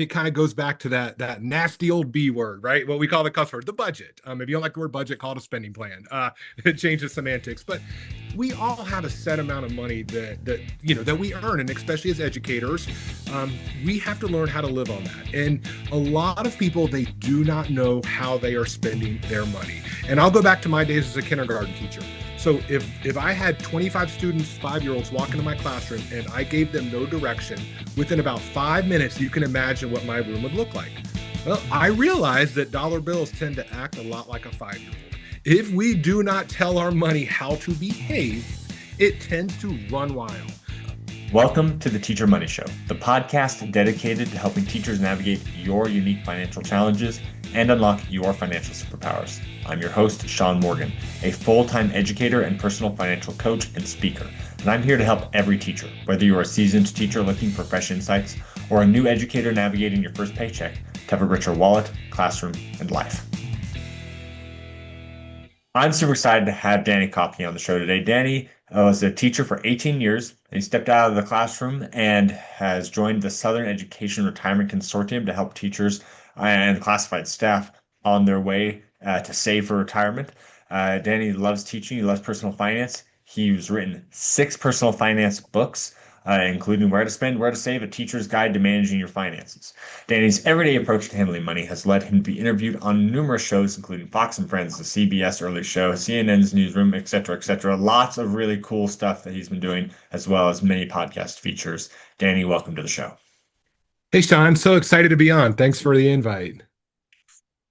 it kind of goes back to that nasty old B word, right? What we call the cuss word, the budget. If you don't like the word budget, call it a spending plan. It changes semantics, but we all have a set amount of money that we earn, and especially as educators, we have to learn how to live on that. And a lot of people, they do not know how they are spending their money. And I'll go back to my days as a kindergarten teacher. So if I had 25 students, 5-year-olds walk into my classroom and I gave them no direction, within about 5 minutes, you can imagine what my room would look like. Well, I realize that dollar bills tend to act a lot like a 5-year-old. If we do not tell our money how to behave, it tends to run wild. Welcome to the Teacher Money Show, the podcast dedicated to helping teachers navigate your unique financial challenges and unlock your financial superpowers. I'm your host, Sean Morgan, a full-time educator and personal financial coach and speaker. And I'm here to help every teacher, whether you're a seasoned teacher looking for fresh insights or a new educator navigating your first paycheck, to have a richer wallet, classroom, and life. I'm super excited to have Danny Kofke on the show today. Danny was a teacher for 18 years. He stepped out of the classroom and has joined the Southern Education Retirement Consortium to help teachers and classified staff on their way to save for retirement. Danny loves teaching. He loves personal finance. He's written 6 personal finance books, including Where to Spend, Where to Save, A Teacher's Guide to Managing Your Finances. Danny's everyday approach to handling money has led him to be interviewed on numerous shows, including Fox and Friends, the CBS Early Show, CNN's Newsroom, etc., etc. Lots of really cool stuff that he's been doing, as well as many podcast features. Danny, welcome to the show. Hey, Sean, I'm so excited to be on. Thanks for the invite.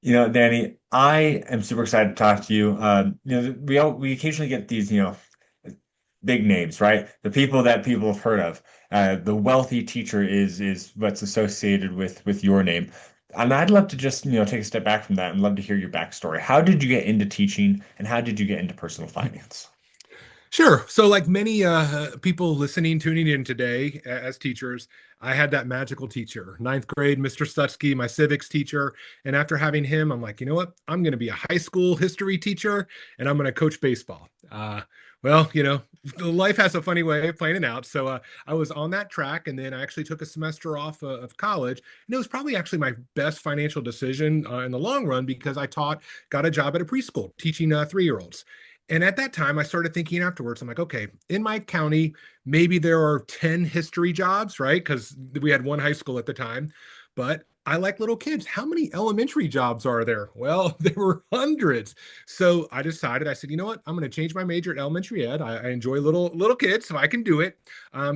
Danny, I am super excited to talk to you. We occasionally get these, big names, right? The people that people have heard of. The wealthy teacher is what's associated with your name. And I'd love to just, take a step back from that and love to hear your backstory. How did you get into teaching and how did you get into personal finance? Sure. So, like many people listening, tuning in today as teachers, I had that magical teacher, ninth grade, Mr. Stutsky, my civics teacher. And after having him, I'm like, you know what? I'm going to be a high school history teacher and I'm going to coach baseball. Well, life has a funny way of playing it out. So I was on that track, and then I actually took a semester off of college. And it was probably actually my best financial decision in the long run because got a job at a preschool teaching 3-year-olds. And at that time, I started thinking afterwards, I'm like, okay, in my county, maybe there are 10 history jobs, right? Because we had one high school at the time. But I like little kids. How many elementary jobs are there? Well, there were hundreds. So I said, you know what? I'm going to change my major at elementary ed. I enjoy little kids, so I can do it.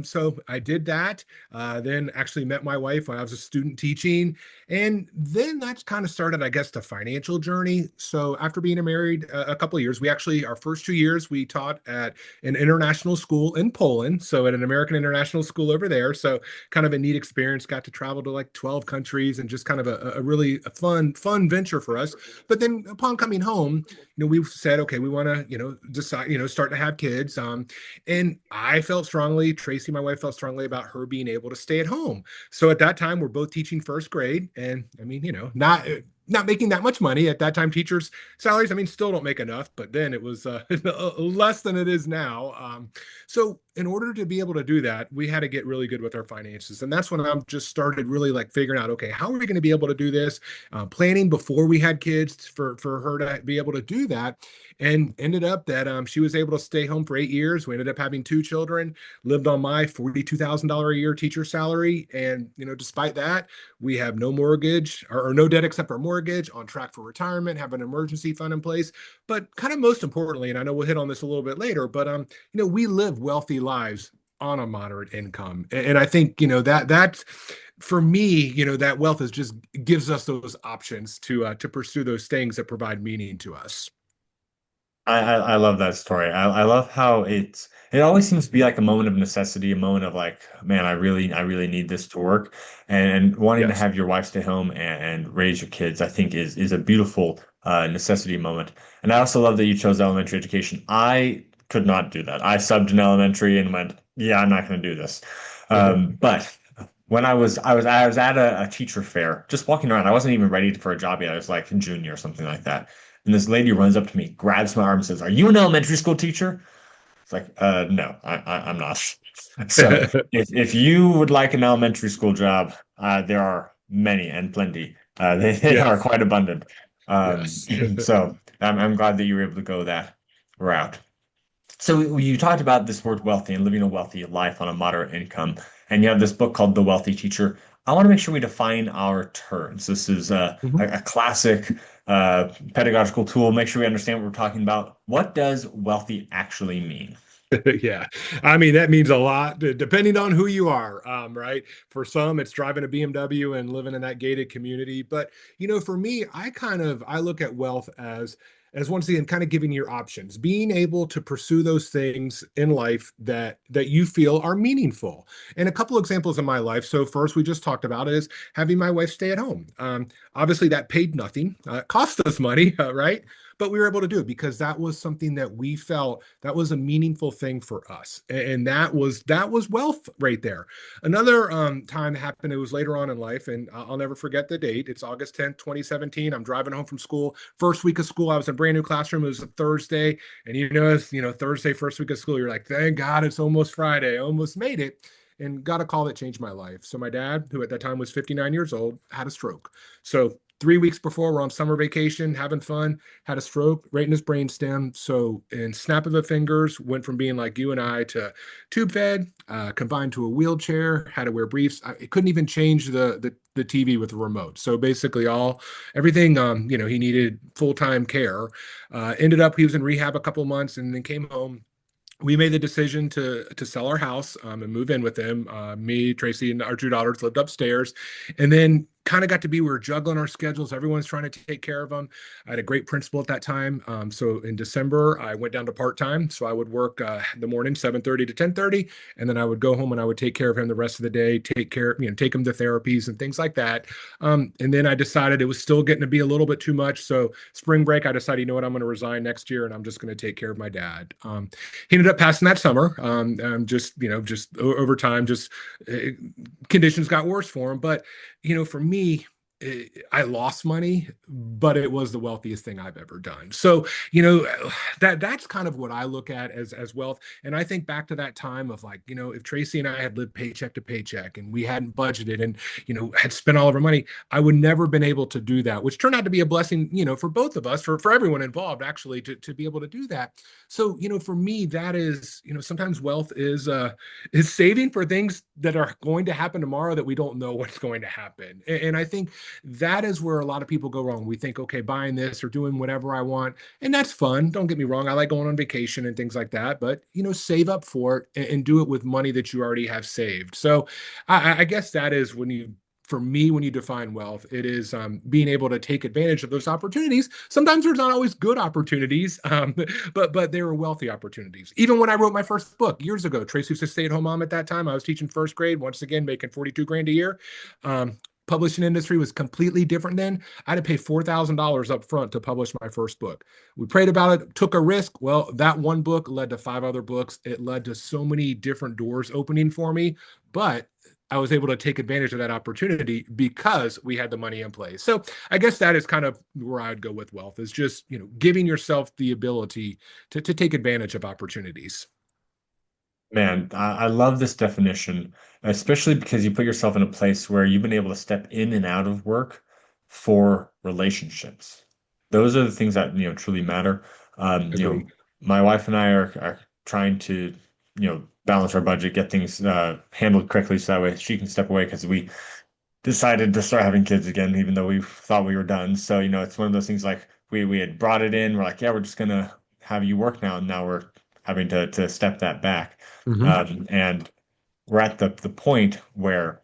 So I did that. Then actually met my wife when I was a student teaching. And then that's kind of started, I guess, the financial journey. So after being married a couple of years, our first 2 years, we taught at an international school in Poland. So at an American international school over there. So kind of a neat experience, got to travel to like 12 countries and just kind of a really fun venture for us. But then upon coming home, we said, okay, we want to, decide, start to have kids. And I felt strongly, Tracy, my wife, felt strongly about her being able to stay at home. So at that time, we're both teaching first grade. And I mean, not making that much money at that time. Teachers' salaries, I mean, still don't make enough, but then it was less than it is now. So in order to be able to do that, we had to get really good with our finances. And that's when I'm just started really like figuring out, okay, how are we going to be able to do this? Planning before we had kids for her to be able to do that. And ended up that she was able to stay home for 8 years. We ended up having 2 children, lived on my $42,000 a year teacher salary. And, despite that, we have no mortgage or no debt except our mortgage, on track for retirement, have an emergency fund in place. But kind of most importantly, and I know we'll hit on this a little bit later, but we live wealthy lives on a moderate income. And I think, that's for me, that wealth is just gives us those options to pursue those things that provide meaning to us. I love that story. I love how it always seems to be like a moment of necessity, a moment of like, man, I really need this to work. And wanting to Yes. have your wife stay home and raise your kids, I think is a beautiful necessity moment. And I also love that you chose elementary education. I could not do that. I subbed in elementary and went, yeah, I'm not going to do this. But when I was at a teacher fair, just walking around. I wasn't even ready for a job yet. I was like in junior or something like that. And this lady runs up to me, grabs my arm, and says, "Are you an elementary school teacher?" It's like, no, I'm not. So if you would like an elementary school job, there are many and plenty. They are Yes. quite abundant. Yes. So I'm glad that you were able to go that route. So you talked about this word wealthy and living a wealthy life on a moderate income, and you have this book called The Wealthy Teacher. I want to make sure we define our terms. This is a classic pedagogical tool. Make sure we understand what we're talking about. What does wealthy actually mean? Yeah. I mean, that means a lot depending on who you are, right? For some, it's driving a BMW and living in that gated community. But, for me, I look at wealth as once again, kind of giving your options, being able to pursue those things in life that you feel are meaningful. And a couple examples in my life. So first, we just talked about is having my wife stay at home. Obviously, that paid nothing, cost us money, right? But we were able to do it because that was something that we felt that was a meaningful thing for us, and that was wealth right there. Another time happened, it was later on in life, and I'll never forget the date. It's August 10th, 2017. I'm driving home from school, first week of school. I was in a brand new classroom. It was a Thursday, and Thursday, first week of school, you're like, thank God it's almost Friday. I almost made it. And got a call that changed my life. So my dad, who at that time was 59 years old, had a stroke. So 3 weeks before, we're on summer vacation, having fun, had a stroke right in his brainstem. So, in snap of the fingers, went from being like you and I to tube fed, confined to a wheelchair, had to wear briefs. I couldn't even change the TV with the remote. So basically, everything, he needed full time care. Ended up he was in rehab a couple months, and then came home. We made the decision to sell our house and move in with him. Me, Tracy, and our two daughters lived upstairs, and then kind of got to be we were juggling our schedules. Everyone's trying to take care of them. I had a great principal at that time. So in December, I went down to part time. So I would work the morning 7:30 to 10:30, and then I would go home and I would take care of him the rest of the day. Take him to therapies and things like that. And then I decided it was still getting to be a little bit too much. So spring break, I decided, I'm going to resign next year, and I'm just going to take care of my dad. He ended up passing that summer. Just over time, just uh, conditions got worse for him. But for me, I lost money, but it was the wealthiest thing I've ever done. So that's kind of what I look at as wealth. And I think back to that time of like, if Tracy and I had lived paycheck to paycheck and we hadn't budgeted and had spent all of our money, I would never been able to do that, which turned out to be a blessing, for both of us, for everyone involved, actually, to be able to do that. So, for me, that is, sometimes wealth is saving for things that are going to happen tomorrow that we don't know what's going to happen. And I think that is where a lot of people go wrong. We think, okay, buying this or doing whatever I want, and that's fun. Don't get me wrong. I like going on vacation and things like that, but save up for it and do it with money that you already have saved. So I guess that is for me, when you define wealth, it is being able to take advantage of those opportunities. Sometimes there's not always good opportunities, but they were wealthy opportunities. Even when I wrote my first book years ago, Tracy was a stay-at-home mom at that time. I was teaching first grade, once again making 42 grand a year. Publishing industry was completely different then. I had to pay $4,000 up front to publish my first book. We prayed about it, took a risk. Well, that one book led to five other books. It led to so many different doors opening for me, but I was able to take advantage of that opportunity because we had the money in place. So I guess that is kind of where I would go with wealth, is just, giving yourself the ability to take advantage of opportunities. Man, I love this definition, especially because you put yourself in a place where you've been able to step in and out of work for relationships. Those are the things that, truly matter. Agree. My wife and I are trying to, balance our budget, get things handled correctly so that way she can step away because we decided to start having kids again, even though we thought we were done. So, it's one of those things like we had brought it in, we're like, yeah, we're just gonna have you work now, and now we're having to step that back. Hmm. And we're at the point where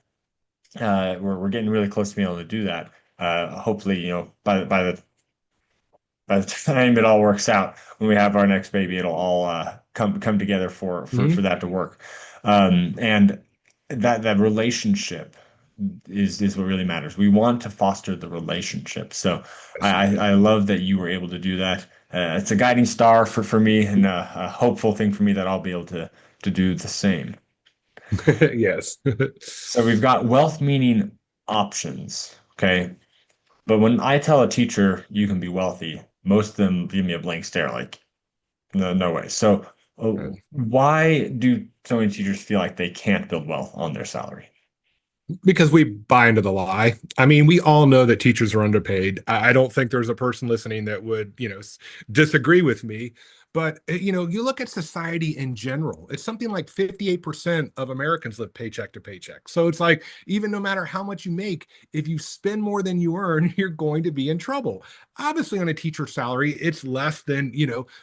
we're getting really close to being able to do that. Hopefully, by the time it all works out, when we have our next baby, it'll all come together for Hmm. that to work. And that relationship is what really matters. We want to foster the relationship. So I love that you were able to do that. It's a guiding star for me and a hopeful thing for me that I'll be able to do the same. Yes. So we've got wealth meaning options. Okay. But when I tell a teacher you can be wealthy, most of them give me a blank stare, like, no, no way. So why do so many teachers feel like they can't build wealth on their salary? Because we buy into the lie. I mean, we all know that teachers are underpaid. I don't think there's a person listening that would, disagree with me. But, you look at society in general, it's something like 58% of Americans live paycheck to paycheck. So it's like, even no matter how much you make, if you spend more than you earn, you're going to be in trouble. Obviously, on a teacher salary, it's less than,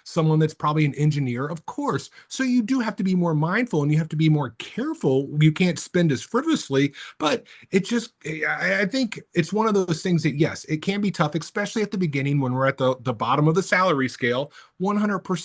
someone that's probably an engineer, of course. So you do have to be more mindful and you have to be more careful. You can't spend as frivolously, but it just, I think it's one of those things that, yes, it can be tough, especially at the beginning when we're at the bottom of the salary scale, 100%.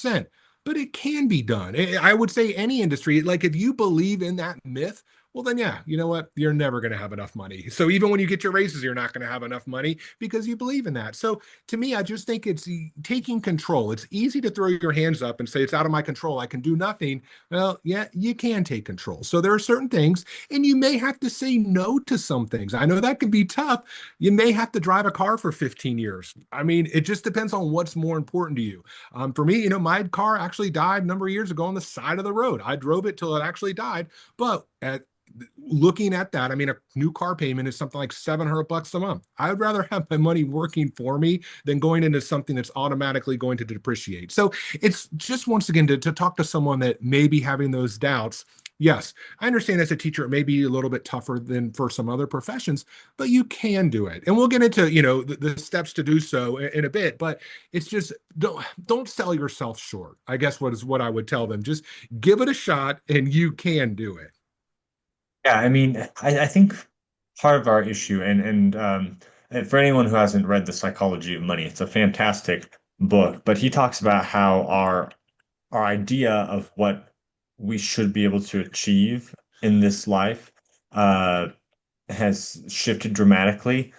But it can be done. I would say any industry, like if you believe in that myth, well, then, yeah, you know what? You're never going to have enough money. So even when you get your raises, you're not going to have enough money because you believe in that. So to me, I just think it's taking control. It's easy to throw your hands up and say, it's out of my control. I can do nothing. Well, yeah, you can take control. So there are certain things and you may have to say no to some things. I know that can be tough. You may have to drive a car for 15 years. I mean, it just depends on what's more important to you. For me, my car actually died a number of years ago on the side of the road. I drove it till it actually died. But looking at that, I mean, a new car payment is something like 700 bucks a month. I'd rather have my money working for me than going into something that's automatically going to depreciate. So it's just once again to talk to someone that may be having those doubts. Yes, I understand as a teacher, it may be a little bit tougher than for some other professions, but you can do it. And we'll get into, the steps to do so in a bit, but it's just don't sell yourself short. I guess what I would tell them. Just give it a shot and you can do it. Yeah, I mean, I think part of our issue, and for anyone who hasn't read The Psychology of Money, it's a fantastic book, but he talks about how our idea of what we should be able to achieve in this life uh, has shifted dramatically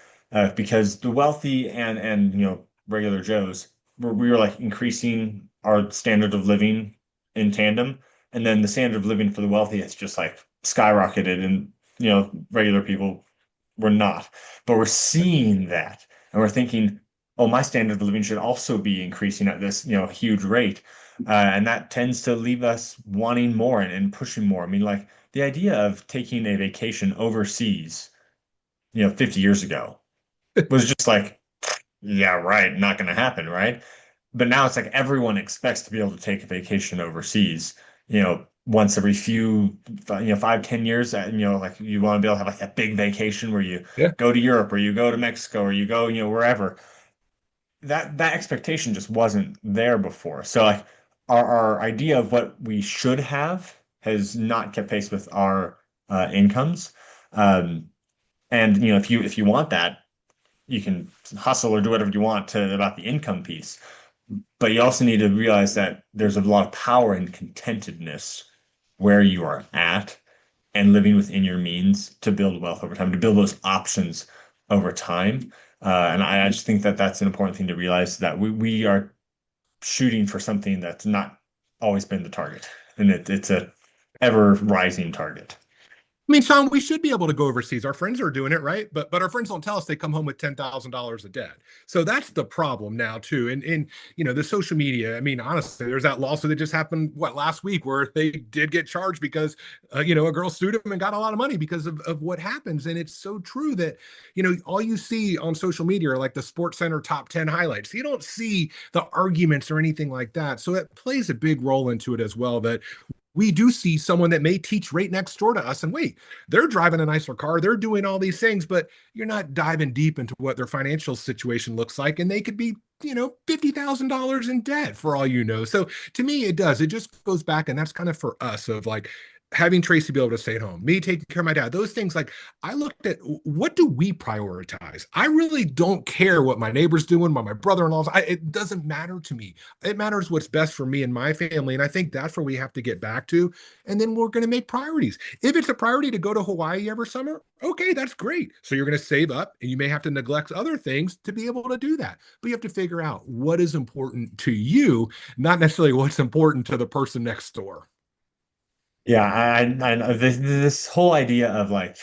because the wealthy and regular Joes we were like increasing our standard of living in tandem, and then the standard of living for the wealthy has just like skyrocketed, and regular people were not. But we're seeing that, and we're thinking, oh, my standard of living should also be increasing at this huge rate, and that tends to leave us wanting more and pushing more. I mean, like the idea of taking a vacation overseas, 50 years ago was just like, yeah, right, not going to happen, right? But now it's like everyone expects to be able to take a vacation overseas, once every few, 5, 10 years. Like you want to be able to have like that big vacation where you Yeah. go to Europe or you go to Mexico or you go, wherever. That expectation just wasn't there before. So like our idea of what we should have has not kept pace with our incomes. Um, and if you want that, you can hustle or do whatever you want to about the income piece. But you also need to realize that there's a lot of power in contentedness where you are at and living within your means to build wealth over time, to build those options over time. And I just think that that's an important thing to realize that we are shooting for something that's not always been the target, and it's a ever rising target. I mean, Sean, we should be able to go overseas. Our friends are doing it, right? But our friends don't tell us they come home with $10,000 of debt. So that's the problem now too. And the social media. I mean, honestly, there's that lawsuit that just happened last week where they did get charged because a girl sued them and got a lot of money because of what happens. And it's so true that all you see on social media are like the Sports Center top 10 highlights. You don't see the arguments or anything like that. So it plays a big role into it as well. That we do see someone that may teach right next door to us and wait, they're driving a nicer car, they're doing all these things, but you're not diving deep into what their financial situation looks like, and they could be $50,000 in debt for all you know. So to me, it just goes back, and that's kind of for us of like having Tracy be able to stay at home, me taking care of my dad, those things. Like I looked at what do we prioritize. I really don't care what my neighbor's doing, what my brother-in-law's. It doesn't matter to me. It matters what's best for me and my family. And I think that's where we have to get back to. And then we're going to make priorities. If it's a priority to go to Hawaii every summer, okay, that's great. So you're going to save up and you may have to neglect other things to be able to do that. But you have to figure out what is important to you, not necessarily what's important to the person next door. Yeah, I know this whole idea of like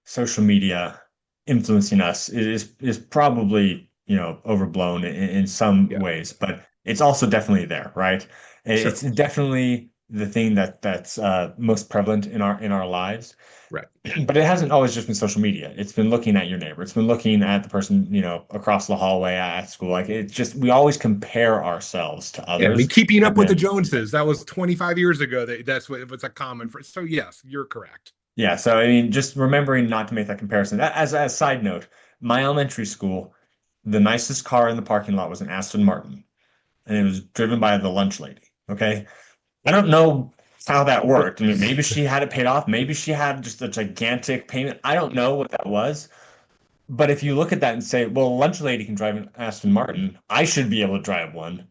social media influencing us is probably, overblown in some Yeah, ways, but it's also definitely there, right? It's certainly. definitely the thing that's most prevalent in our lives. Right. But it hasn't always just been social media. It's been looking at your neighbor. It's been looking at the person, across the hallway at school. Like it's just we always compare ourselves to Yeah, I mean, others. keeping up And with the then Joneses, that was 25 years ago. That's what it was a common phrase. So yes, you're correct. yeah, so I mean, just remembering not to make that comparison. As a side note, my elementary school, the nicest car in the parking lot was an Aston Martin, and it was driven by the lunch lady. Okay. I don't know how that worked. I mean, maybe she had it paid off. Maybe she had just a gigantic payment. I don't know what that was. But if you look at that and say, well, a lunch lady can drive an Aston Martin, I should be able to drive one.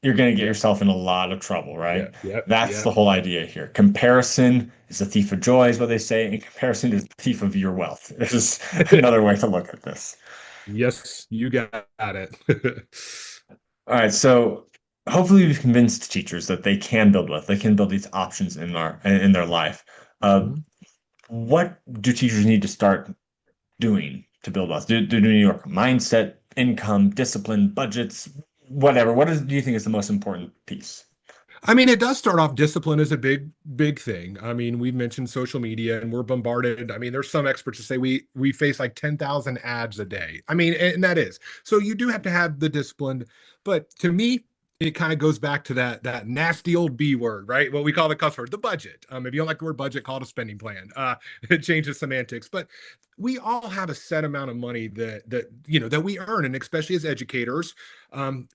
You're going to get Yeah, yourself in a lot of trouble, yeah, right? yeah, That's yeah. the whole idea here. Comparison is a thief of joy, is what they say, and comparison is the thief of your wealth. This is another way to look at this. Yes, you got it. All right, so hopefully we've convinced teachers that they can build wealth. They can build these options in their life. Uh, Mhm. what do teachers need to start doing to build wealth? Do New York mindset, income, discipline, budgets, whatever. Do you think is the most important piece? I mean, it does start off discipline is a big thing. I mean, we've mentioned social media and we're bombarded. I mean, there's some experts that say we face like 10,000 ads a day. I mean, and that is. So you do have to have the discipline, but to me, it kind of goes back to that nasty old B word, right? What we call the cuss word, the budget. If you don't like the word budget, call it a spending plan. It changes semantics, but we all have a set amount of money that we earn, and especially as educators,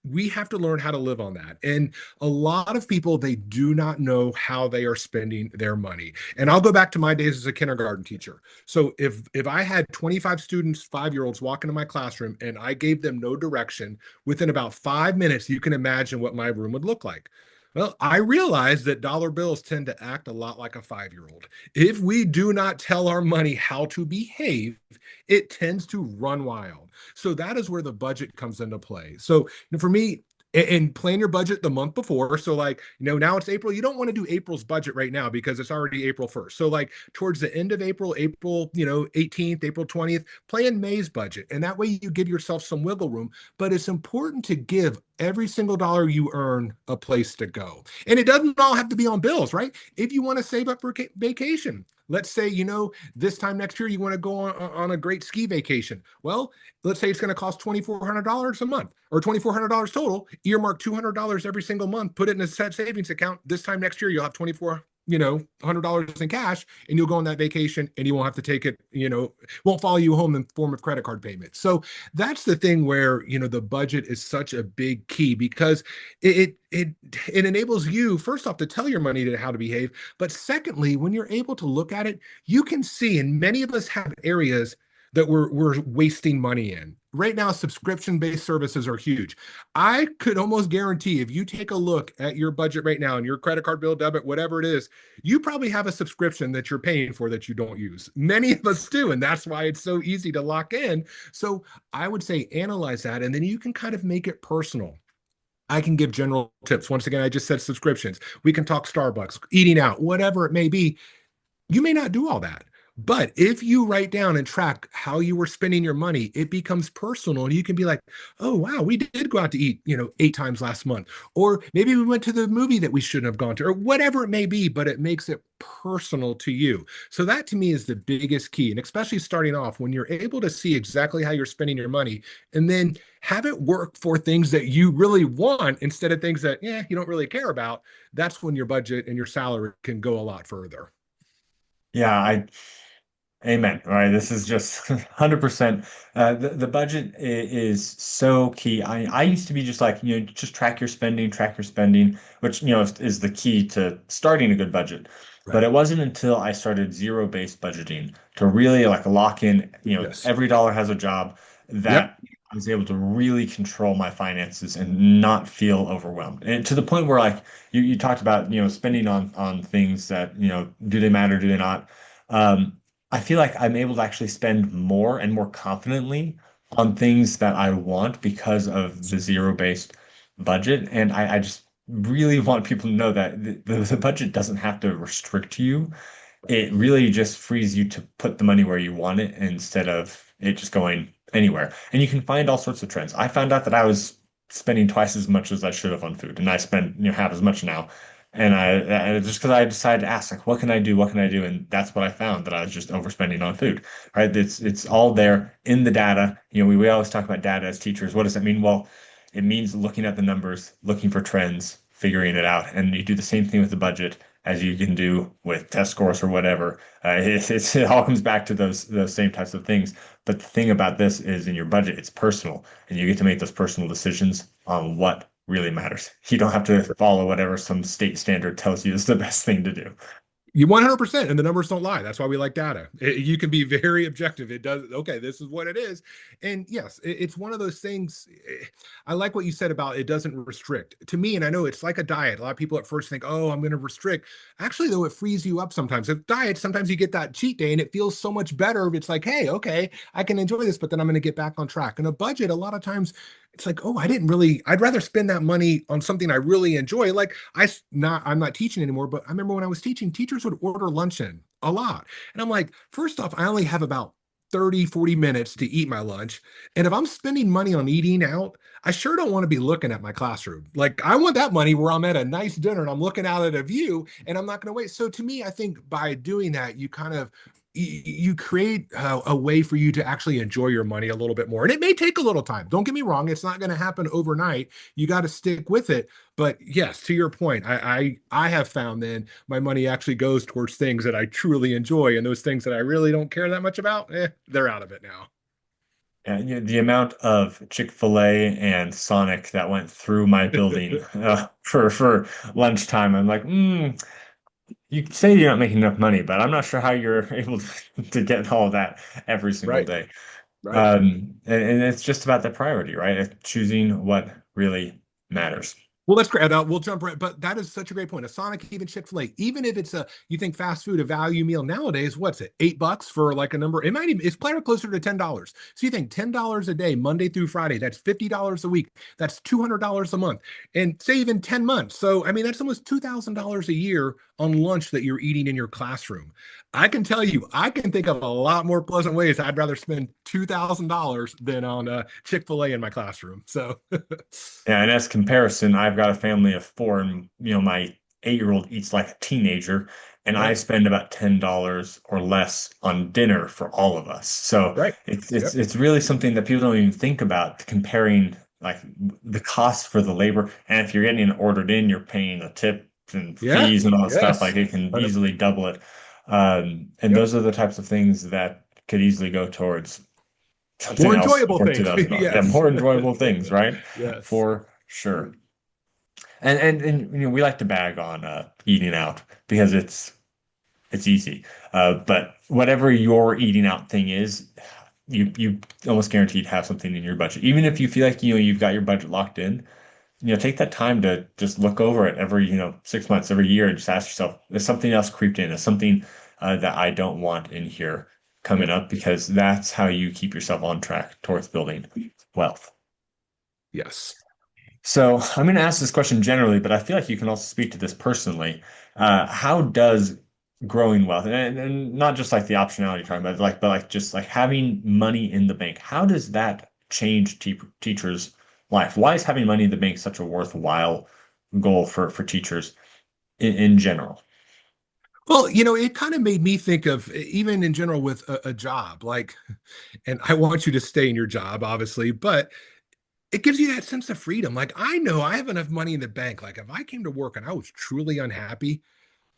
we have to learn how to live on that. And a lot of people, they do not know how they are spending their money. And I'll go back to my days as a kindergarten teacher. So if I had 25 students, 5-year-olds walk into my classroom and I gave them no direction, within about 5 minutes you can imagine what my room would look like. Well, I realize that dollar bills tend to act a lot like a 5-year-old. If we do not tell our money how to behave, it tends to run wild. So that is where the budget comes into play. So for me, and plan your budget the month before. So, like, now it's April. You don't want to do April's budget right now because it's already April 1st. So, like, towards the end of April, 18th, April 20th, plan May's budget. And that way you give yourself some wiggle room. But it's important to give every single dollar you earn a place to go. And it doesn't all have to be on bills, right? If you want to save up for vacation, let's say, this time next year you want to go on a great ski vacation. Well, let's say it's going to cost $2,400 a month or $2,400 total. Earmark $200 every single month, put it in a set savings account. This time next year, you'll have $2,400 in cash, and you'll go on that vacation and you won't have to take it, won't follow you home in form of credit card payments. So that's the thing where, the budget is such a big key because it enables you, first off, to tell your money to how to behave. But secondly, when you're able to look at it, you can see, and many of us have areas that we're wasting money in. Right now, subscription-based services are huge. I could almost guarantee if you take a look at your budget right now and your credit card bill, debit, whatever it is, you probably have a subscription that you're paying for that you don't use. Many of us do, and that's why it's so easy to lock in. So I would say analyze that, and then you can kind of make it personal. I can give general tips. Once again, I just said subscriptions. We can talk Starbucks, eating out, whatever it may be. You may not do all that. But if you write down and track how you were spending your money, it becomes personal. And you can be like, oh, wow, we did go out to eat, 8 times last month. Or maybe we went to the movie that we shouldn't have gone to, or whatever it may be, but it makes it personal to you. So that to me is the biggest key. And especially starting off, when you're able to see exactly how you're spending your money and then have it work for things that you really want instead of things that, you don't really care about, that's when your budget and your salary can go a lot further. Yeah, amen. All right, this is just 100%. The budget is so key. I used to be just like, just track your spending, which, is the key to starting a good budget. But Right. it wasn't until I started zero-based budgeting to really like lock in, Yes. every dollar has a job Yep. that I was able to really control my finances and not feel overwhelmed. And to the point where like you talked about, spending on things that, do they matter, do they not? Um, I feel like I'm able to actually spend more and more confidently on things that I want because of the zero-based budget. And I just really want people to know that the budget doesn't have to restrict you. It really just frees you to put the money where you want it instead of it just going anywhere. And you can find all sorts of trends. I found out that I was spending twice as much as I should have on food, and I spend, half as much now. And just because I decided to ask, like, what can I do? What can I do? And that's what I found, that I was just overspending on food, right? It's all there in the data. We always talk about data as teachers. What does that mean? Well, it means looking at the numbers, looking for trends, figuring it out. And you do the same thing with the budget as you can do with test scores or whatever. It all comes back to those same types of things. But the thing about this is, in your budget, it's personal, and you get to make those personal decisions on what really matters. You don't have to follow whatever some state standard tells you is the best thing to do. You 100%, and the numbers don't lie. That's why we like data. You can be very objective. It does, okay, this is what it is. And yes, it's one of those things. I like what you said about it doesn't restrict to me. And I know it's like a diet. A lot of people at first think, oh, I'm going to restrict. Actually, though, it frees you up sometimes. With diet, sometimes you get that cheat day and it feels so much better if it's like, hey, okay, I can enjoy this, but then I'm going to get back on track. And a budget, a lot of times, it's like, oh, I'd rather spend that money on something I really enjoy. Like I'm not teaching anymore, but I remember when I was teaching, teachers would order lunch in a lot. And I'm like, first off, I only have about 30, 40 minutes to eat my lunch. And if I'm spending money on eating out, I sure don't want to be looking at my classroom. Like, I want that money where I'm at a nice dinner and I'm looking out at a view and I'm not going to wait. So to me, I think by doing that, you kind of you create a way for you to actually enjoy your money a little bit more. And it may take a little time. Don't get me wrong. It's not going to happen overnight. You got to stick with it. But yes, to your point, I have found then my money actually goes towards things that I truly enjoy, and those things that I really don't care that much about, they're out of it now. And the amount of Chick-fil-A and Sonic that went through my building for lunchtime, I'm like, you say you're not making enough money, but I'm not sure how you're able to get all of that every single Right, day. right. And it's just about the priority, right? It's choosing what really matters. Well, that's great. We'll jump right, but that is such a great point. A Sonic, even Chick-fil-A, even if it's you think fast food, a value meal nowadays, what's it? $8 for like a number. It might even, it's probably closer to $10. So you think $10 a day, Monday through Friday, that's $50 a week. That's $200 a month, and say even 10 months. So, I mean, that's almost $2,000 a year on lunch that you're eating in your classroom. I can tell you, I can think of a lot more pleasant ways I'd rather spend $2,000 than on Chick-fil-A in my classroom. So, Yeah, and as comparison, I've got a family of four, and my 8-year-old eats like a teenager, and I right, spend about $10 or less on dinner for all of us. So right. it's Yep. it's really something that people don't even think about, comparing like the cost for the labor. And if you're getting it ordered in, you're paying a tip and Yeah. fees and all that stuff. Like, Yes. it can 100. easily double it. And Yep. those are the types of things that could easily go towards something More else enjoyable for things. $2,000. Yeah, Yes. more enjoyable things, right? Yes. For sure. And we like to bag on eating out because it's easy. But whatever your eating out thing is, you almost guaranteed have something in your budget. Even if you feel like you've got your budget locked in, take that time to just look over it every 6 months, every year, and just ask yourself, is something else creeped in? Is something that I don't want in here coming Yep. up? Because that's how you keep yourself on track towards building wealth. Yes. So I'm going to ask this question generally, but I feel like you can also speak to this personally. How does growing wealth, and not just like the optionality you're talking about, but just like having money in the bank, how does that change teachers' life? Why is having money in the bank such a worthwhile goal for teachers in general? Well, it kind of made me think of even in general with a job, like, and I want you to stay in your job, obviously, but it gives you that sense of freedom. Like, I know I have enough money in the bank. Like, if I came to work and I was truly unhappy,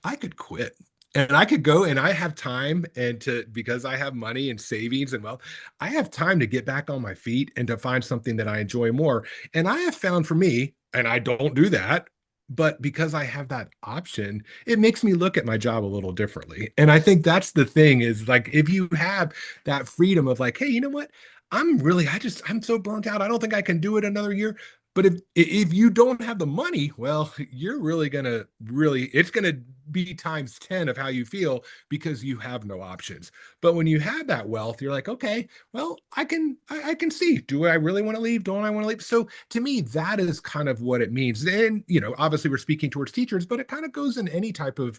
I could quit and I could go and I have time and to because I have money and savings and wealth, I have time to get back on my feet and to find something that I enjoy more. And I have found for me, and I don't do that, but because I have that option, it makes me look at my job a little differently. And I think that's the thing is like if you have that freedom of like, hey, you know what? I'm so burnt out. I don't think I can do it another year. But if you don't have the money, well, you're really gonna really it's gonna be times 10 of how you feel because you have no options. But when you have that wealth, you're like, okay, well, I can see, do I really want to leave? Don't I want to leave? So to me, that is kind of what it means. And, obviously we're speaking towards teachers, but it kind of goes in any type of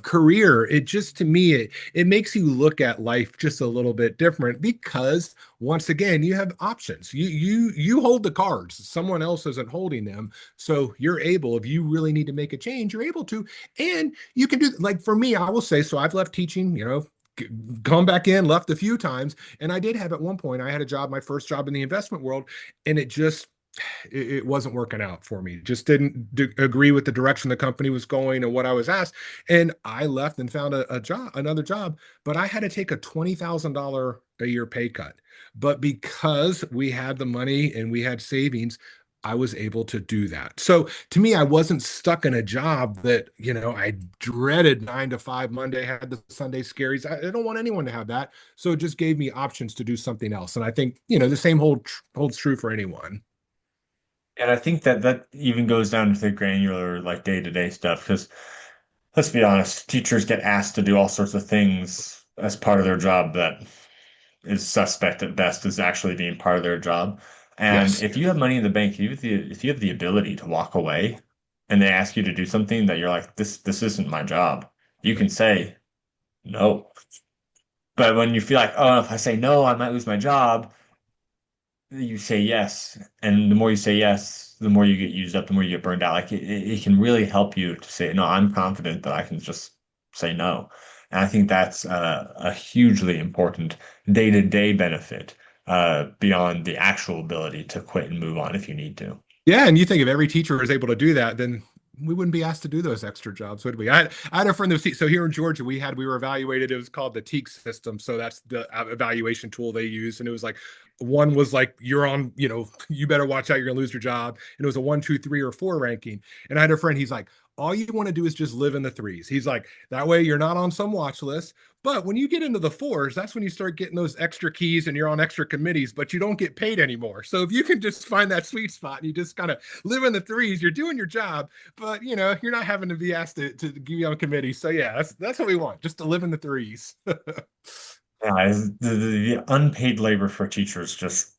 career. It just, to me, it makes you look at life just a little bit different because once again, you have options. You hold the cards. Someone else isn't holding them. So you're able, if you really need to make a change, you're able to. And you can do, like for me, I will say, so I've left teaching, gone back in, left a few times. And I did have at one point, I had a job, my first job in the investment world, and it wasn't working out for me. Just didn't agree with the direction the company was going and what I was asked. And I left and found a job, another job, but I had to take a $20,000 a year pay cut. But because we had the money and we had savings, I was able to do that. So to me, I wasn't stuck in a job that, I dreaded 9 to 5 Monday, had the Sunday scaries. I don't want anyone to have that. So it just gave me options to do something else. And I think, the same holds true for anyone. And I think that that even goes down to the granular, like day-to-day stuff. Because let's be honest, teachers get asked to do all sorts of things as part of their job that is suspect at best as actually being part of their job. And Yes. if you have money in the bank, if you have the ability to walk away and they ask you to do something that you're like, this isn't my job, you can Right. say no. But when you feel like, oh, if I say no, I might lose my job, you say yes. And the more you say yes, the more you get used up, the more you get burned out. Like it can really help you to say, no, I'm confident that I can just say no. And I think that's a hugely important day-to-day benefit beyond the actual ability to quit and move on if you need to. Yeah, and you think if every teacher was able to do that, then we wouldn't be asked to do those extra jobs, would we? I had a friend that was, so here in Georgia, we were evaluated. It was called the TEAK system. So that's the evaluation tool they use. And it was like, one was like, you're on, you better watch out, you're gonna lose your job. And it was a 1, 2, 3, or 4 ranking. And I had a friend, he's like, all you want to do is just live in the threes. He's like, that way you're not on some watch list. But when you get into the fours, that's when you start getting those extra keys and you're on extra committees, but you don't get paid anymore. So if you can just find that sweet spot and you just kind of live in the threes, you're doing your job, but you're not having to be asked to be on committee. So yeah, that's what we want, just to live in the threes. Yeah, the unpaid labor for teachers just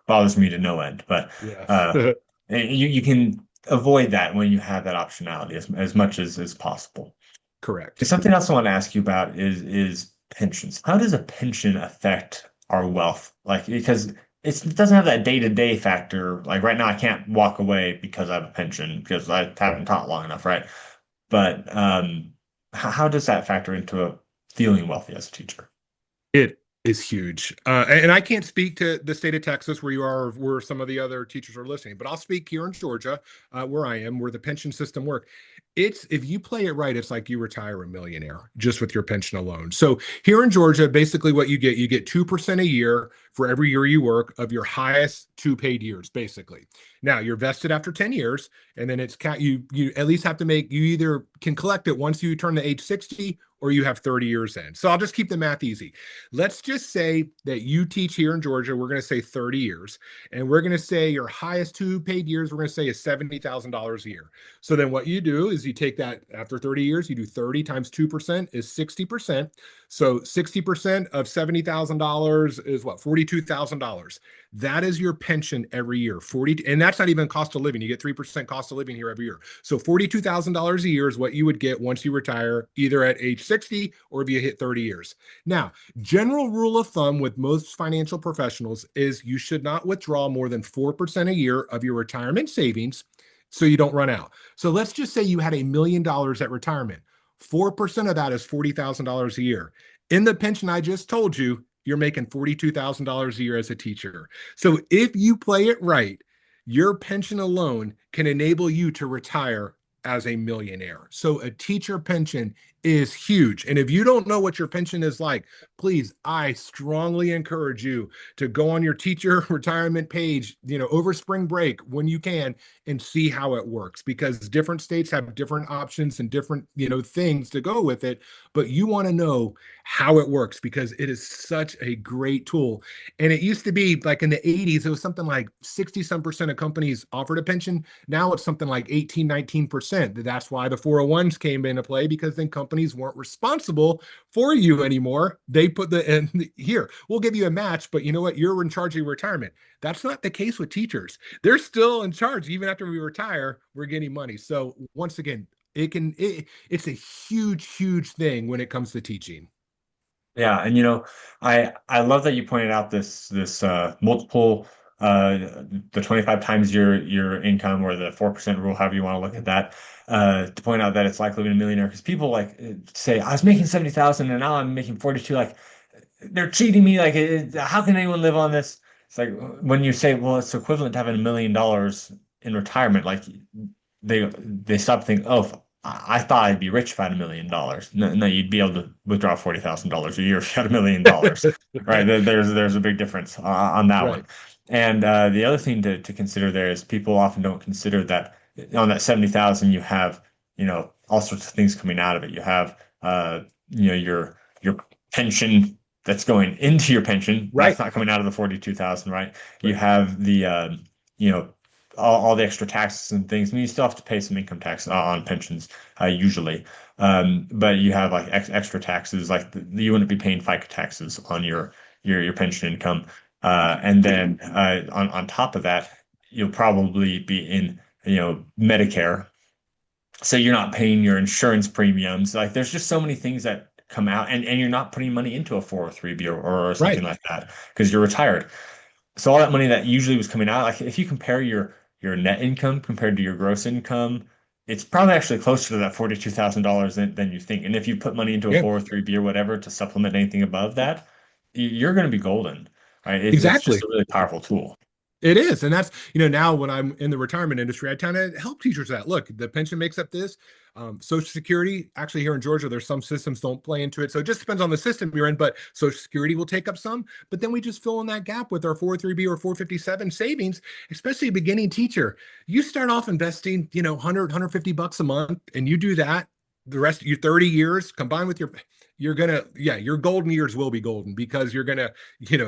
bothers me to no end. But Yes. uh, you can avoid that when you have that optionality as much as possible. Correct. Something else I want to ask you about is pensions. How does a pension affect our wealth? Like, because it doesn't have that day-to-day factor. Like right now, I can't walk away because I have a pension because I haven't Right. taught long enough, right? But how does that factor into feeling wealthy as a teacher? It is huge. And I can't speak to the state of Texas where you are, or where some of the other teachers are listening, but I'll speak here in Georgia, where I am, where the pension system work. It's, if you play it right, it's like you retire a millionaire just with your pension alone. So here in Georgia, basically what you get 2% a year for every year you work of your highest 2 paid years, basically. Now you're vested after 10 years, and then you at least have to make, you either can collect it once you turn to age 60 or you have 30 years in. So I'll just keep the math easy. Let's just say that you teach here in Georgia, we're going to say 30 years, and we're going to say your highest 2 paid years, we're going to say is $70,000 a year. So then what you do is you take that after 30 years, you do 30 times 2% is 60%. So 60% of $70,000 is what? $42,000. That is your pension every year. 40, and that's not even cost of living. You get 3% cost of living here every year. So $42,000 a year is what you would get once you retire, either at age 60 or if you hit 30 years. Now, general rule of thumb with most financial professionals is you should not withdraw more than 4% a year of your retirement savings so you don't run out. So let's just say you had $1 million at retirement. 4% of that is $40,000 a year. In the pension I just told you, you're making $42,000 a year as a teacher. So if you play it right, your pension alone can enable you to retire as a millionaire. So a teacher pension is huge. And if you don't know what your pension is like, please, I strongly encourage you to go on your teacher retirement page, over spring break when you can, and see how it works, because different states have different options and different, things to go with it. But you want to know how it works because it is such a great tool. And it used to be like in the 80s, it was something like 60 some percent of companies offered a pension. Now it's something like 18, 19%. That's why the 401s came into play, because then companies weren't responsible for you anymore. They put and here, we'll give you a match, but you know what? You're in charge of your retirement. That's not the case with teachers. They're still in charge. Even after we retire, we're getting money. So once again, it's a huge, huge thing when it comes to teaching. Yeah, and I love that you pointed out this multiple the 25 times your income, or the 4% rule, however you want to look at that, to point out that it's like living a millionaire, because people like say I was making 70,000 and now I'm making 42, like they're cheating me, like how can anyone live on this? It's like when you say, well, it's equivalent to having $1 million in retirement, like they stop thinking, oh, I thought I'd be rich if I had $1 million. No, no, you'd be able to withdraw $40,000 a year if you had $1 million, right? Right, There's a big difference on that one. right, And the other thing to consider there is people often don't consider that on that 70,000 you have, all sorts of things coming out of it. You have your pension that's going into your pension. That's right, not coming out of the 42,000, right? You right, have the you know all the extra taxes and things. I mean, you still have to pay some income tax on pensions, usually. But you have like extra taxes, like you wouldn't be paying FICA taxes on your pension income. And then on top of that, you'll probably be in, Medicare. So you're not paying your insurance premiums. Like there's just so many things that come out, and you're not putting money into a 403(b) or something right. like that because you're retired. So all that money that usually was coming out, like if you compare your net income compared to your gross income, it's probably actually closer to that $42,000 than you think. And if you put money into a Yeah, 403(b) or whatever to supplement anything above that, you're going to be golden, right? It's just exactly. a really powerful tool. It is. And that's, now when I'm in the retirement industry, I kind of help teachers that look, the pension makes up this. Social Security, actually, here in Georgia, there's some systems don't play into it. So it just depends on the system you're in, but Social Security will take up some. But then we just fill in that gap with our 403(b) or 457 savings, especially a beginning teacher. You start off investing, 100, $150 a month, and you do that the rest of your 30 years combined with your golden years will be golden, because you're gonna,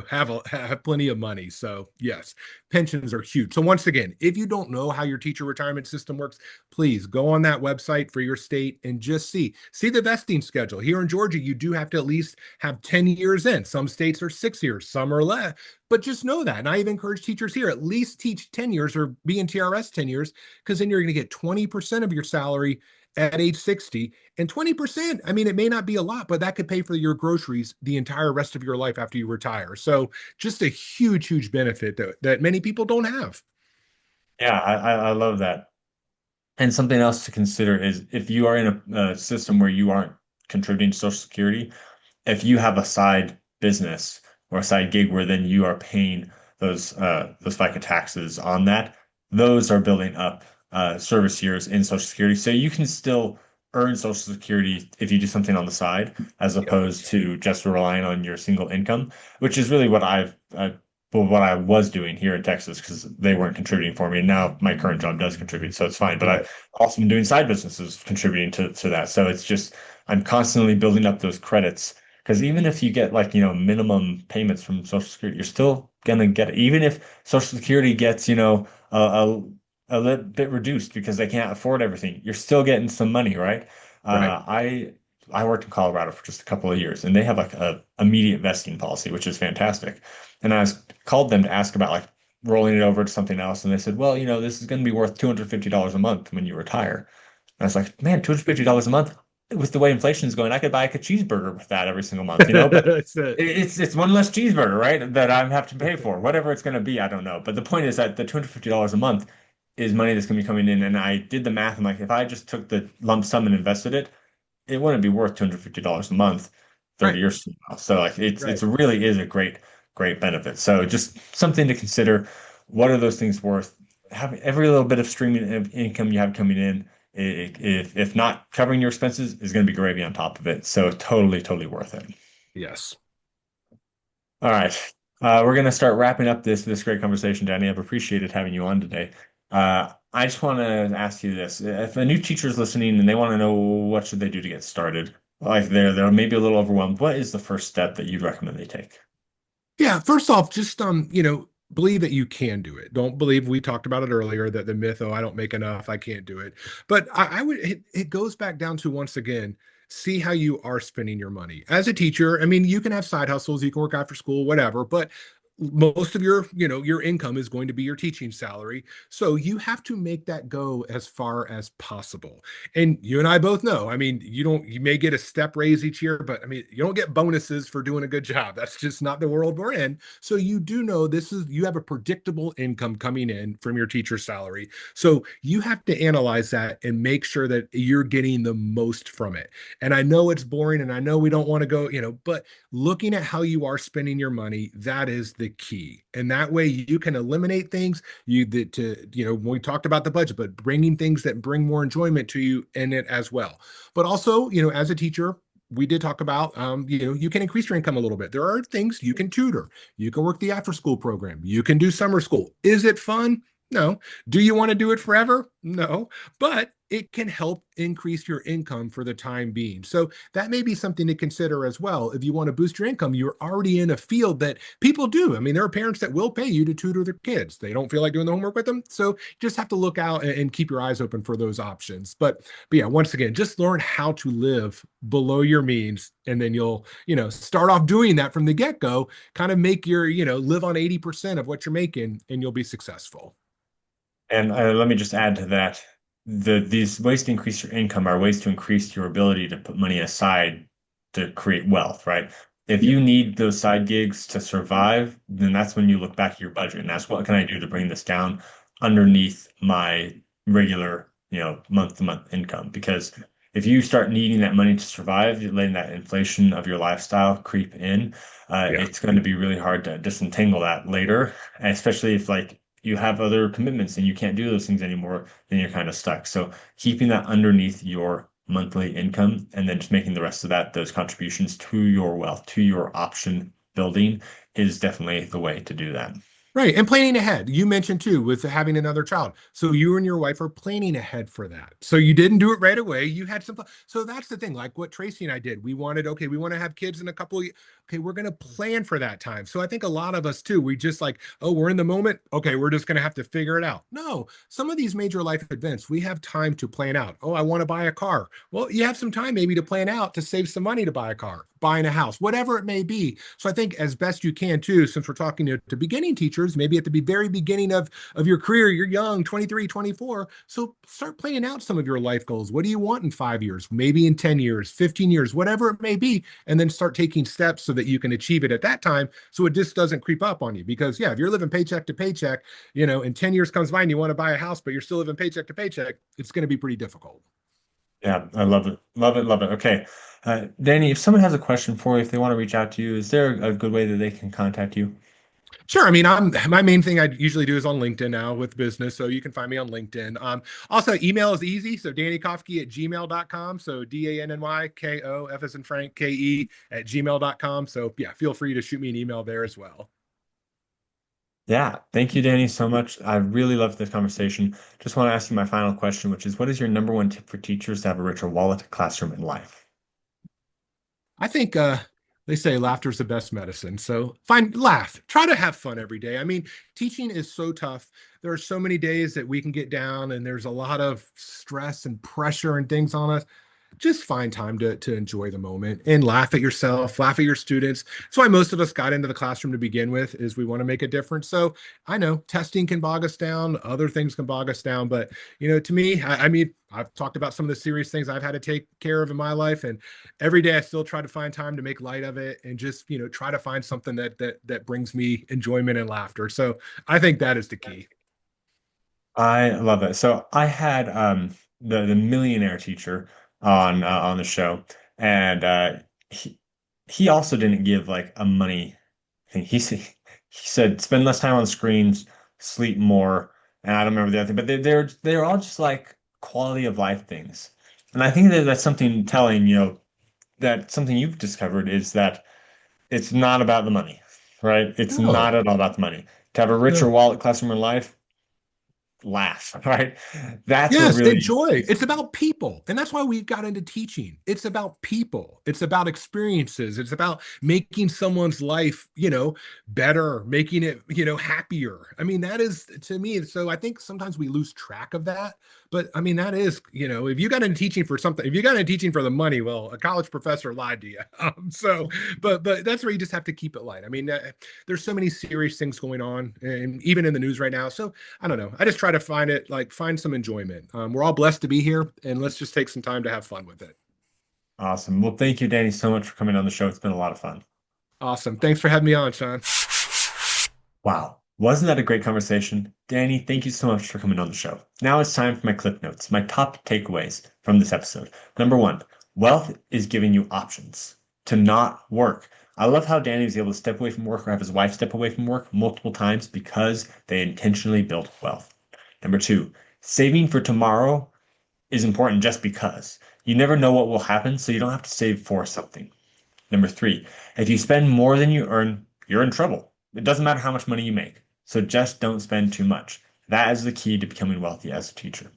have plenty of money. So yes, pensions are huge. So once again, if you don't know how your teacher retirement system works, please go on that website for your state and just see the vesting schedule. Here in Georgia, you do have to at least have 10 years in. Some states are 6 years, some are less. But just know that. And I even encourage teachers here, at least teach 10 years or be in TRS 10 years, because then you're going to get 20% of your salary at age 60. And 20%, I mean, it may not be a lot, but that could pay for your groceries the entire rest of your life after you retire. So just a huge, huge benefit that many people don't have. Yeah, I love that. And something else to consider is if you are in a system where you aren't contributing to Social Security, if you have a side business or a side gig where then you are paying those FICA taxes on that, those are building up service years in Social Security. So you can still earn Social Security if you do something on the side, as Yep. opposed to just relying on your single income, which is really well, what I was doing here in Texas because they weren't contributing for me. And now my current job does contribute, so it's fine. But Right. I've also been doing side businesses contributing to that. So it's just I'm constantly building up those credits because even if you get like, minimum payments from Social Security, you're still gonna get it. Even if Social Security gets, a little bit reduced because they can't afford everything, you're still getting some money, right? Right. Uh, I I worked in Colorado for just a couple of years, and they have like a immediate vesting policy, which is fantastic. And called them to ask about like rolling it over to something else, and they said, well, this is going to be worth $250 a month when you retire. And I was like, man, $250 a month with the way inflation is going, I could buy like a cheeseburger with that every single month, but That's it. it's one less cheeseburger, right? That I have to pay for. Whatever it's going to be, I don't know. But the point is that the $250 a month is money that's going to be coming in. And I did the math. I'm like, if I just took the lump sum and invested it, it wouldn't be worth $250 a month 30 Right. years from now. So like it's Right. really is a great benefit. So just something to consider. What are those things worth? Having every little bit of streaming income you have coming in if not covering your expenses, is going to be gravy on top of it. So totally, totally worth it. Yes. All right. We're going to start wrapping up this great conversation, Danny. I've appreciated having you on today. I just want to ask you this. If a new teacher is listening and they want to know what should they do to get started, like they're maybe a little overwhelmed, what is the first step that you'd recommend they take? Yeah, first off, just believe that you can do it. Don't believe we talked about it earlier that the myth, oh, I don't make enough, I can't do it. But I would it goes back down to once again, see how you are spending your money. As a teacher, I mean, you can have side hustles, you can work after school, whatever, but most of your income is going to be your teaching salary. So you have to make that go as far as possible. And you and I both know, I mean, you may get a step raise each year, but I mean, you don't get bonuses for doing a good job. That's just not the world we're in. So you do know you have a predictable income coming in from your teacher salary. So you have to analyze that and make sure that you're getting the most from it. And I know it's boring and I know we don't want to go, but looking at how you are spending your money, that is the key. And that way you can eliminate things when we talked about the budget, but bringing things that bring more enjoyment to you in it as well. But also, as a teacher, we did talk about you can increase your income a little bit. There are things you can tutor, you can work the after school program, you can do summer school. Is it fun? No. Do you want to do it forever? No. But it can help increase your income for the time being. So that may be something to consider as well. If you want to boost your income, you're already in a field that people do. I mean, there are parents that will pay you to tutor their kids. They don't feel like doing the homework with them. So you just have to look out and keep your eyes open for those options. But yeah, once again, just learn how to live below your means. And then you'll, start off doing that from the get-go, kind of make live on 80% of what you're making and you'll be successful. And let me just add to that. These ways to increase your income are ways to increase your ability to put money aside to create wealth, right? If Yeah. you need those side gigs to survive, then that's when you look back at your budget and ask, what can I do to bring this down underneath my regular, month-to-month income? Because if you start needing that money to survive, you're letting that inflation of your lifestyle creep in, Yeah. it's going to be really hard to disentangle that later, and especially if like you have other commitments and you can't do those things anymore, then you're kind of stuck. So keeping that underneath your monthly income and then just making the rest of that, those contributions to your wealth, to your option building is definitely the way to do that. Right. And planning ahead. You mentioned too with having another child. So you and your wife are planning ahead for that. So you didn't do it right away. You had some. So that's the thing. Like what Tracy and I did. Okay, we want to have kids in a couple of, okay, we're going to plan for that time. So I think a lot of us too, we just like, oh, we're in the moment. Okay, we're just going to have to figure it out. No, some of these major life events, we have time to plan out. Oh, I want to buy a car. Well, you have some time maybe to plan out to save some money to buy a car, buying a house, whatever it may be. So I think as best you can too, since we're talking to beginning teachers, maybe at the very beginning of your career, you're young, 23, 24. So start planning out some of your life goals. What do you want in 5 years, maybe in 10 years, 15 years, whatever it may be, and then start taking steps so that you can achieve it at that time. So it just doesn't creep up on you. Because yeah, if you're living paycheck to paycheck, and 10 years comes by and you want to buy a house, but you're still living paycheck to paycheck, it's going to be pretty difficult. Yeah, I love it. Love it. Love it. Okay. Danny, if someone has a question for you, if they want to reach out to you, is there a good way that they can contact you? Sure. I mean, my main thing I usually do is on LinkedIn now with business. So you can find me on LinkedIn. Also, email is easy. So Danny Kofke at gmail.com. So DANNYKOF as in Frank, KE at gmail.com. So yeah, feel free to shoot me an email there as well. Yeah, thank you, Danny, so much. I really loved this conversation. Just want to ask you my final question, which is what is your number one tip for teachers to have a richer wallet, classroom, and life? I think they say laughter is the best medicine. So laugh, try to have fun every day. I mean, teaching is so tough. There are so many days that we can get down, and there's a lot of stress and pressure and things on us. Just find time to enjoy the moment and laugh at yourself, laugh at your students. That's why most of us got into the classroom to begin with, is we want to make a difference. So I know testing can bog us down, other things can bog us down, but to me, I mean, I've talked about some of the serious things I've had to take care of in my life, and every day I still try to find time to make light of it and just try to find something that brings me enjoyment and laughter. So I think that is the key. I love it. So I had the millionaire teacher on the show, and he he also didn't give like a money thing. He said spend less time on screens, sleep more, and I don't remember the other thing, but they're all just like quality of life things. And I think that that's something telling, that something you've discovered is that it's not about the money, right? It's not No, at all about the money. To have a richer no. wallet classroom in life, laugh, right? That's what Yes, really enjoy. is. It's about people. And that's why we got into teaching. It's about people. It's about experiences. It's about making someone's life, better, making it, happier. I mean, that is to me. So I think sometimes we lose track of that. But I mean, that is, if you got into teaching for something, if you got into teaching for the money, well, a college professor lied to you. But that's where you just have to keep it light. I mean, there's so many serious things going on, and even in the news right now. So I don't know. I just try to find some enjoyment. We're all blessed to be here, and let's just take some time to have fun with it. Awesome. Well, thank you, Danny, so much for coming on the show. It's been a lot of fun. Awesome. Thanks for having me on, Sean. Wow. Wasn't that a great conversation? Danny, thank you so much for coming on the show. Now it's time for my clip notes, my top takeaways from this episode. Number one, wealth is giving you options to not work. I love how Danny was able to step away from work or have his wife step away from work multiple times because they intentionally built wealth. Number two, saving for tomorrow is important just because. You never know what will happen, so you don't have to save for something. Number three, if you spend more than you earn, you're in trouble. It doesn't matter how much money you make. So just don't spend too much. That is the key to becoming wealthy as a teacher.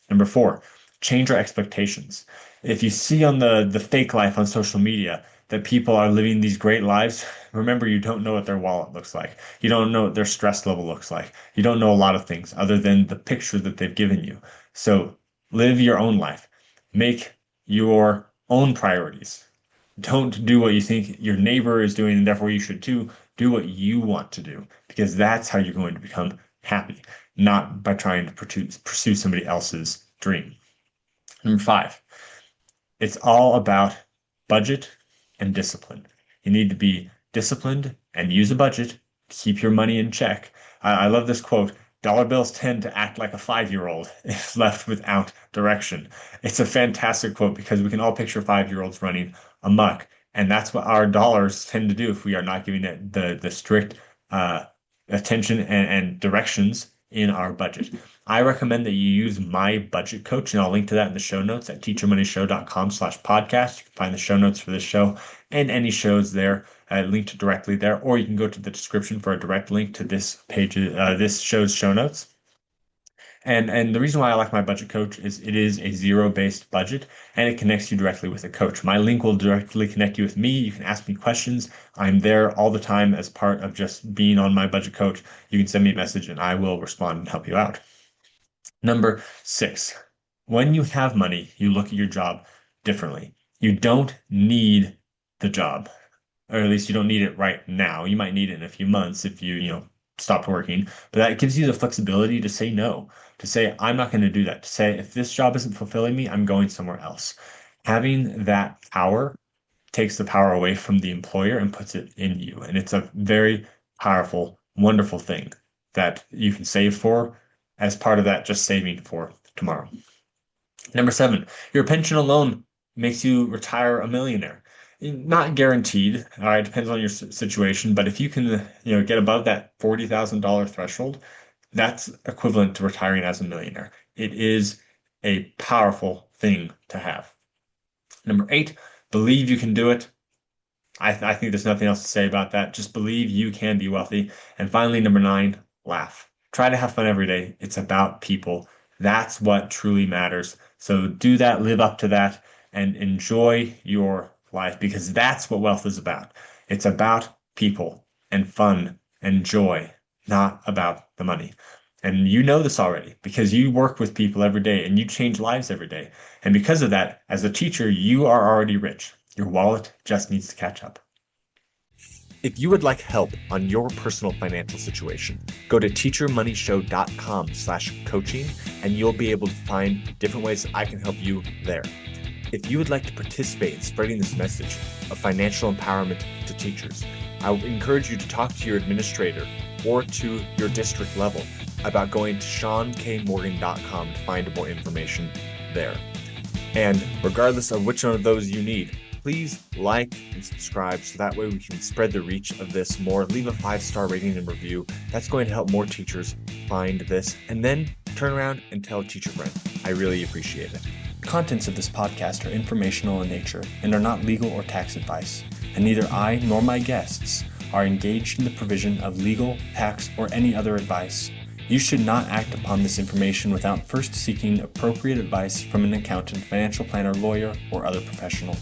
Number four, change your expectations. If you see on the fake life on social media that people are living these great lives, remember you don't know what their wallet looks like. You don't know what their stress level looks like. You don't know a lot of things other than the picture that they've given you. So live your own life. Make your own priorities. Don't do what you think your neighbor is doing, and therefore you should too. Do what you want to do, because that's how you're going to become happy, not by trying to pursue somebody else's dream. Number five, it's all about budget and discipline. You need to be disciplined and use a budget to keep your money in check. I love this quote. Dollar bills tend to act like a 5-year-old if left without direction. It's a fantastic quote because we can all picture 5-year-olds running amok. And that's what our dollars tend to do if we are not giving it the strict attention and directions in our budget. I recommend that you use my budget coach, and I'll link to that in the show notes at teachermoneyshow.com/podcast. You can find the show notes for this show and any shows there linked directly there, or you can go to the description for a direct link to this page, this show's show notes. And the reason why I like my budget coach is it is a zero-based budget and it connects you directly with a coach. My link will directly connect you with me. You can ask me questions. I'm there all the time as part of just being on my budget coach. You can send me a message and I will respond and help you out. Number six, when you have money, you look at your job differently. You don't need the job, or at least you don't need it right now. You might need it in a few months if you stopped working, but that gives you the flexibility to say no, to say, I'm not going to do that, to say, if this job isn't fulfilling me, I'm going somewhere else. Having that power takes the power away from the employer and puts it in you. And it's a very powerful, wonderful thing that you can save for as part of that, just saving for tomorrow. Number seven, your pension alone makes you retire a millionaire. Not guaranteed, all right, depends on your situation, but if you can, get above that $40,000 threshold, that's equivalent to retiring as a millionaire. It is a powerful thing to have. Number eight, believe you can do it. I think there's nothing else to say about that. Just believe you can be wealthy. And finally, number nine, laugh. Try to have fun every day. It's about people. That's what truly matters. So do that, live up to that, and enjoy your life because that's what wealth is about. It's about people and fun and joy, not about the money. And you know this already because you work with people every day and you change lives every day. And because of that, as a teacher, you are already rich. Your wallet just needs to catch up. If you would like help on your personal financial situation, go to teachermoneyshow.com/coaching and you'll be able to find different ways that I can help you there. If you would like to participate in spreading this message of financial empowerment to teachers, I would encourage you to talk to your administrator or to your district level about going to seankmorgan.com to find more information there. And regardless of which one of those you need, please like and subscribe so that way we can spread the reach of this more. Leave a 5-star rating and review. That's going to help more teachers find this. And then turn around and tell a teacher friend. I really appreciate it. Contents of this podcast are informational in nature and are not legal or tax advice, and neither I nor my guests are engaged in the provision of legal, tax, or any other advice. You should not act upon this information without first seeking appropriate advice from an accountant, financial planner, lawyer, or other professional.